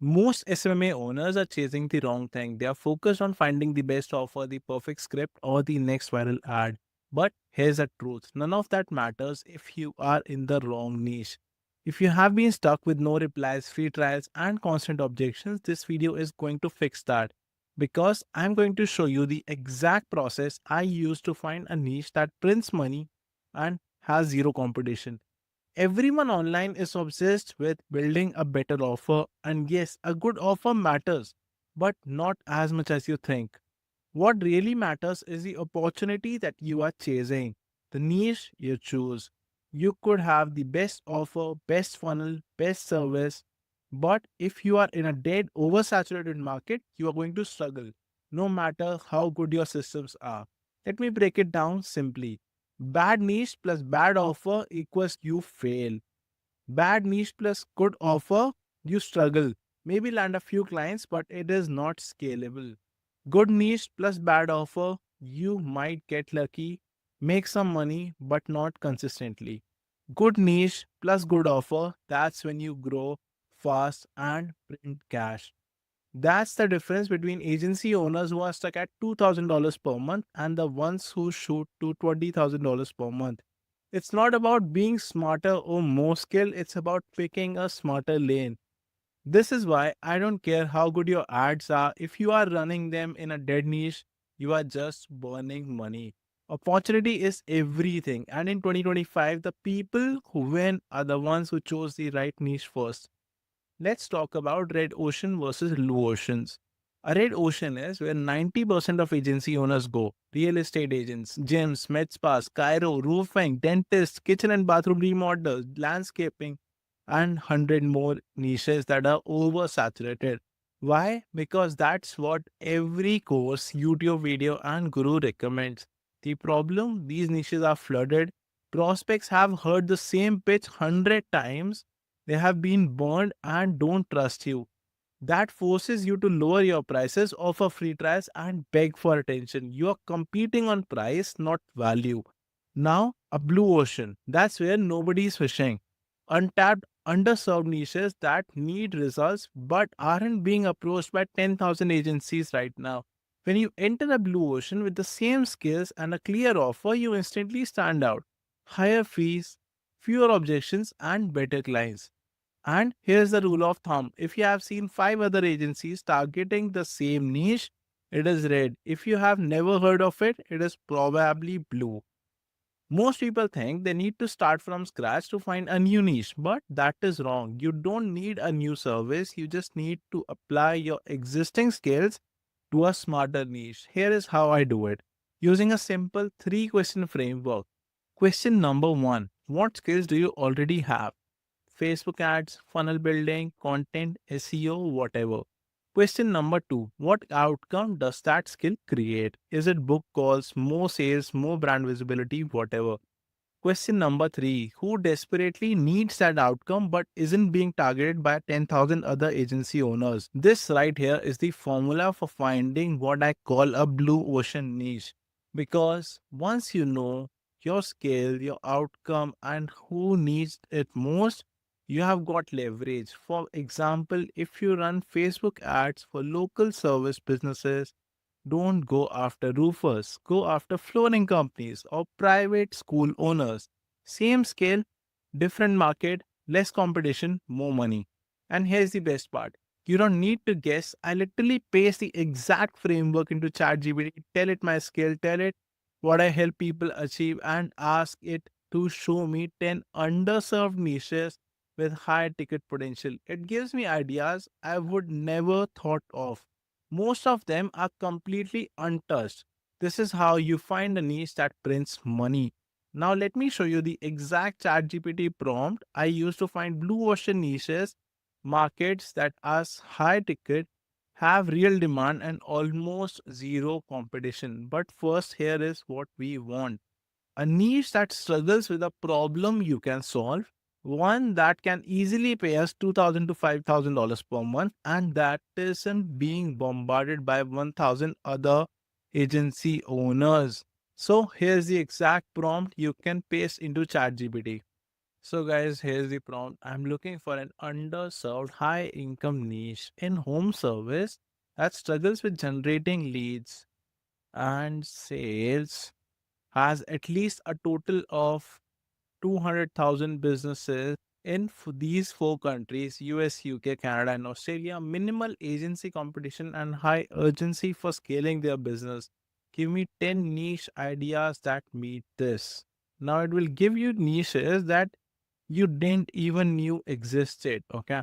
Most SMMA owners are chasing the wrong thing. They are focused on finding the best offer, the perfect script, or the next viral ad. But here's the truth, none of that matters if you are in the wrong niche. If you have been stuck with no replies, free trials, and constant objections, this video is going to fix that. Because I'm going to show you the exact process I use to find a niche that prints money and has zero competition. Everyone online is obsessed with building a better offer, and yes, a good offer matters, but not as much as you think. What really matters is the opportunity that you are chasing, the niche you choose. You could have the best offer, best funnel, best service, but if you are in a dead, oversaturated market, you are going to struggle, no matter how good your systems are. Let me break it down simply. Bad niche plus bad offer equals you fail. Bad niche plus good offer, you struggle. Maybe land a few clients, but it is not scalable. Good niche plus bad offer, you might get lucky, make some money, but not consistently. Good niche plus good offer, that's when you grow fast and print cash. That's the difference between agency owners who are stuck at $2,000 per month and the ones who shoot to $20,000 per month. It's not about being smarter or more skilled, it's about picking a smarter lane. This is why I don't care how good your ads are. If you are running them in a dead niche, you are just burning money. Opportunity is everything. And in 2025, the people who win are the ones who chose the right niche first. Let's talk about red ocean versus blue oceans. A red ocean is where 90% of agency owners go. Real estate agents, gyms, med spas, Cairo, roofing, dentists, kitchen and bathroom remodels, landscaping, and 100 more niches that are oversaturated. Why? Because that's what every course, YouTube video, and guru recommends. The problem, these niches are flooded. Prospects have heard the same pitch 100 times, they have been burned and don't trust you. That forces you to lower your prices, offer free trials, and beg for attention. You are competing on price, not value. Now, a blue ocean. That's where nobody is fishing. Untapped, underserved niches that need results but aren't being approached by 10,000 agencies right now. When you enter a blue ocean with the same skills and a clear offer, you instantly stand out. Higher fees, fewer objections, and better clients. And here's the rule of thumb. If you have seen five other agencies targeting the same niche, it is red. If you have never heard of it, it is probably blue. Most people think they need to start from scratch to find a new niche, but that is wrong. You don't need a new service, you just need to apply your existing skills to a smarter niche. Here is how I do it using a simple three question framework. Question number one: what skills do you already have? Facebook ads, funnel building, content, SEO, whatever. Question number two: what outcome does that skill create? Is it book calls, more sales, more brand visibility, whatever? Question number three: who desperately needs that outcome but isn't being targeted by 10,000 other agency owners? This right here is the formula for finding what I call a blue ocean niche. Because once you know your scale, your outcome, and who needs it most, you have got leverage. For example, if you run Facebook ads for local service businesses, don't go after roofers, go after flooring companies or private school owners. Same scale, different market, less competition, more money. And here's the best part: you don't need to guess. I literally paste the exact framework into ChatGPT, tell it my skill, tell it what I help people achieve, and ask it to show me 10 underserved niches with high ticket potential. It gives me ideas I would never thought of. Most of them are completely untouched. This is how you find a niche that prints money. Now let me show you the exact ChatGPT prompt I use to find blue ocean niches, markets that are high ticket, have real demand and almost zero competition. But first, here is what we want: a niche that struggles with a problem you can solve, one that can easily pay us $2,000 to $5,000 per month, and that isn't being bombarded by 1,000 other agency owners. So here's the exact prompt you can paste into ChatGPT. So, guys, here's the prompt. I'm looking for an underserved high income niche in home service that struggles with generating leads and sales, has at least a total of 200,000 businesses in these four countries: US, UK, Canada, and Australia. Minimal agency competition and high urgency for scaling their business. Give me 10 niche ideas that meet this. Now, it will give you niches that you didn't even knew existed. Okay.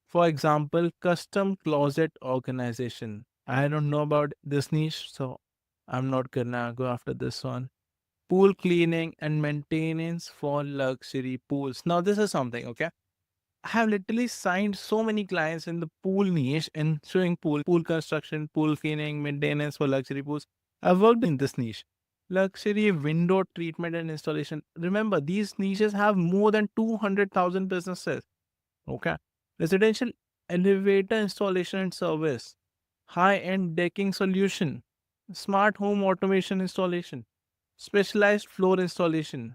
For example, custom closet organization. I don't know about this niche, so I'm not gonna go after this one. Pool cleaning and maintenance for luxury pools. Now, this is something, okay? I have literally signed so many clients in the pool niche and swimming pool construction, pool cleaning, maintenance for luxury pools. I've worked in this niche. Luxury window treatment and installation. Remember, these niches have more than 200,000 businesses. Okay. Residential elevator installation and service. High end decking solution. Smart home automation installation. Specialized floor installation.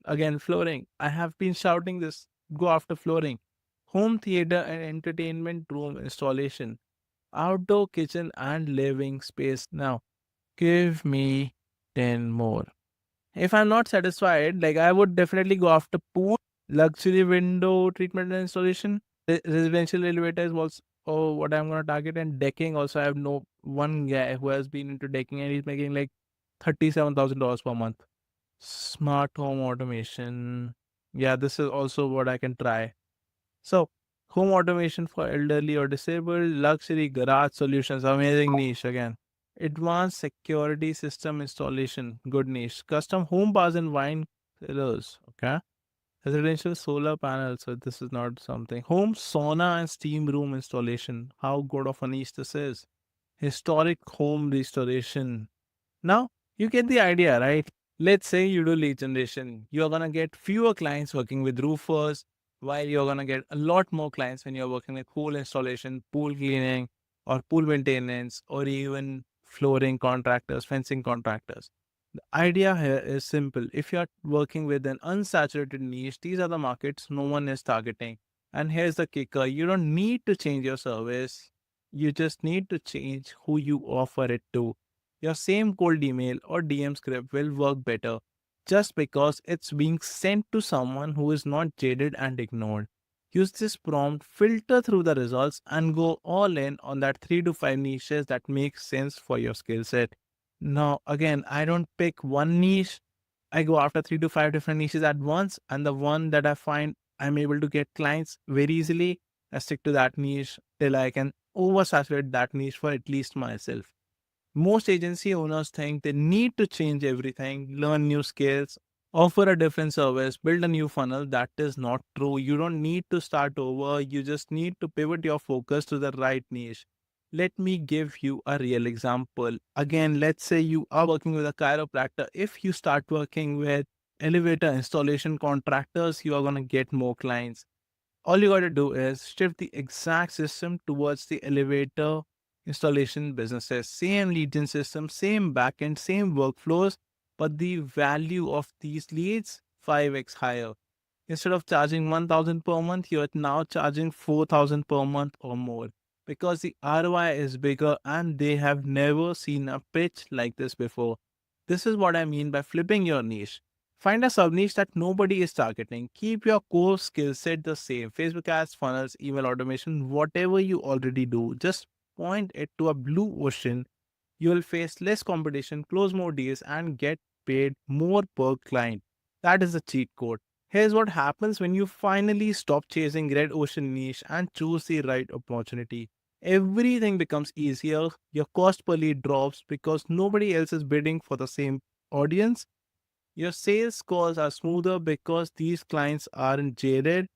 Again, flooring. I have been shouting this. Go after flooring. Home theater and entertainment room installation. Outdoor kitchen and living space. Now, give me 10 more. If I'm not satisfied, like I would definitely go after pool, luxury window treatment and installation, residential elevators also what I'm gonna target, and decking. Also, I have no one guy who has been into decking and he's making like $37,000 per month. Smart home automation. Yeah, this is also what I can try. So, home automation for elderly or disabled, luxury garage solutions, amazing niche again. Advanced security system installation, good niche. Custom home bars and wine cellars, okay. Residential solar panels, so this is not something. Home sauna and steam room installation, how good of a niche this is. Historic home restoration. Now, you get the idea, right? Let's say you do lead generation. You're going to get fewer clients working with roofers, while you're going to get a lot more clients when you're working with pool installation, pool cleaning, or pool maintenance, or even flooring contractors, fencing contractors. The idea here is simple. If you're working with an unsaturated niche, these are the markets no one is targeting. And here's the kicker: you don't need to change your service, you just need to change who you offer it to. Your same cold email or DM script will work better just because it's being sent to someone who is not jaded and ignored. Use this prompt, filter through the results, and go all in on that 3 to 5 niches that make sense for your skill set. Now, again, I don't pick one niche. I go after 3 to 5 different niches at once, and the one that I find I'm able to get clients very easily, I stick to that niche till I can oversaturate that niche for at least myself. Most agency owners think they need to change everything, learn new skills, offer a different service, build a new funnel. That is not true. You don't need to start over. You just need to pivot your focus to the right niche. Let me give you a real example. Again, let's say you are working with a chiropractor. If you start working with elevator installation contractors, you are going to get more clients. All you got to do is shift the exact system towards the elevator installation businesses. Same lead gen system, same backend, same workflows, but the value of these leads 5x higher. Instead of charging 1,000 per month, you're now charging 4,000 per month or more because the ROI is bigger and they have never seen a pitch like this before. This is what I mean by flipping your niche. Find a sub niche that nobody is targeting. Keep your core skill set the same: Facebook ads, funnels, email automation, whatever you already do. Just point it to a blue ocean. You will face less competition, close more deals, and get paid more per client. That is the cheat code. Here's what happens when you finally stop chasing red ocean niche and choose the right opportunity. Everything becomes easier. Your cost per lead drops because nobody else is bidding for the same audience. Your sales calls are smoother because these clients aren't jaded.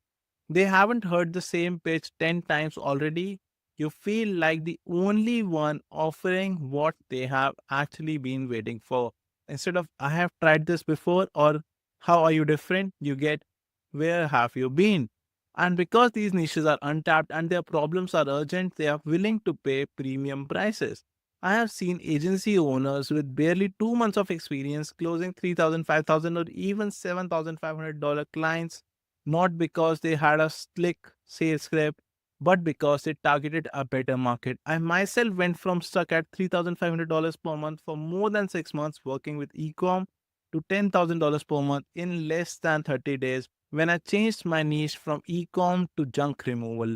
They haven't heard the same pitch 10 times already. You feel like the only one offering what they have actually been waiting for. Instead of, I have tried this before, or how are you different? You get, where have you been? And because these niches are untapped and their problems are urgent, they are willing to pay premium prices. I have seen agency owners with barely 2 months of experience closing 3,000, 5,000, or even $7,500 clients not because they had a slick sales script, but because they targeted a better market. I myself went from stuck at $3,500 per month for more than 6 months working with ecom to $10,000 per month in less than 30 days when I changed my niche from ecom to junk removal.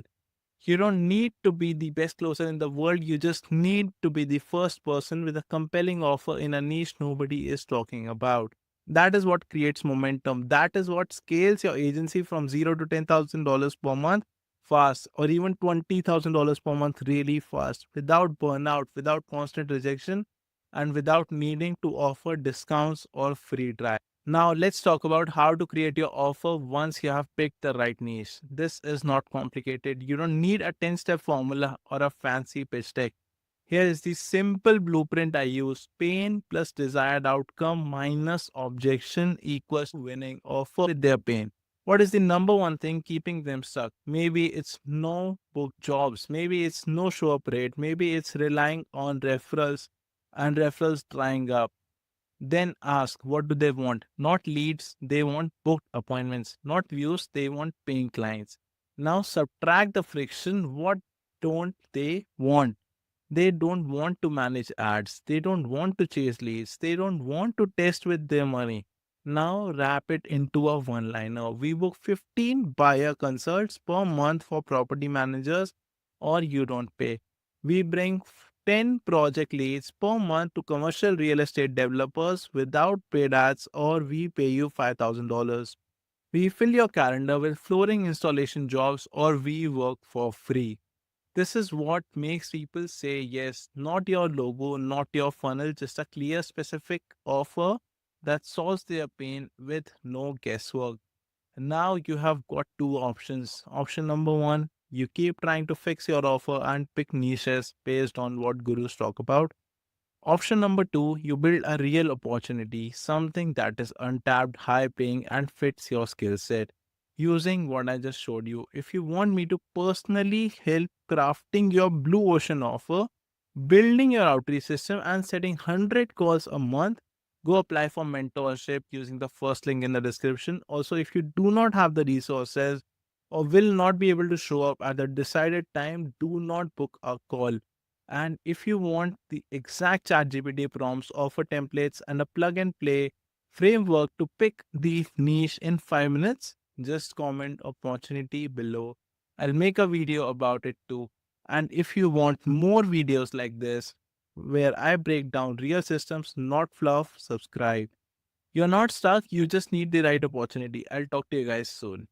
You don't need to be the best closer in the world. You just need to be the first person with a compelling offer in a niche nobody is talking about. That is what creates momentum. That is what scales your agency from zero to $10,000 per month fast, or even $20,000 per month really fast, without burnout, without constant rejection, and without needing to offer discounts or free trial. Now, let's talk about how to create your offer once you have picked the right niche. This is not complicated. You don't need a 10-step formula or a fancy pitch deck. Here is the simple blueprint I use. Pain plus desired outcome minus objection equals winning offer with their pain. What is the number one thing keeping them stuck? Maybe it's no book jobs. Maybe it's no show up rate. Maybe it's relying on referrals and referrals drying up. Then ask, what do they want? Not leads, they want booked appointments. Not views, they want paying clients. Now subtract the friction. What don't they want? They don't want to manage ads. They don't want to chase leads. They don't want to test with their money. Now wrap it into a one liner. We book 15 buyer consults per month for property managers, or you don't pay. We bring 10 project leads per month to commercial real estate developers without paid ads, or we pay you $5,000. We fill your calendar with flooring installation jobs, or we work for free. This is what makes people say yes, not your logo, not your funnel, just a clear, specific offer that solves their pain with no guesswork. Now you have got two options. Option number one, you keep trying to fix your offer and pick niches based on what gurus talk about. Option number two, you build a real opportunity, something that is untapped, high paying, and fits your skill set. Using what I just showed you, if you want me to personally help crafting your blue ocean offer, building your outreach system, and setting 100 calls a month, go apply for mentorship using the first link in the description. Also, if you do not have the resources or will not be able to show up at the decided time, do not book a call. And if you want the exact ChatGPT prompts, offer templates, and a plug and play framework to pick the niche in 5 minutes, just comment opportunity below. I'll make a video about it too. And if you want more videos like this, where I break down real systems, not fluff, subscribe. You're not stuck, you just need the right opportunity. I'll talk to you guys soon.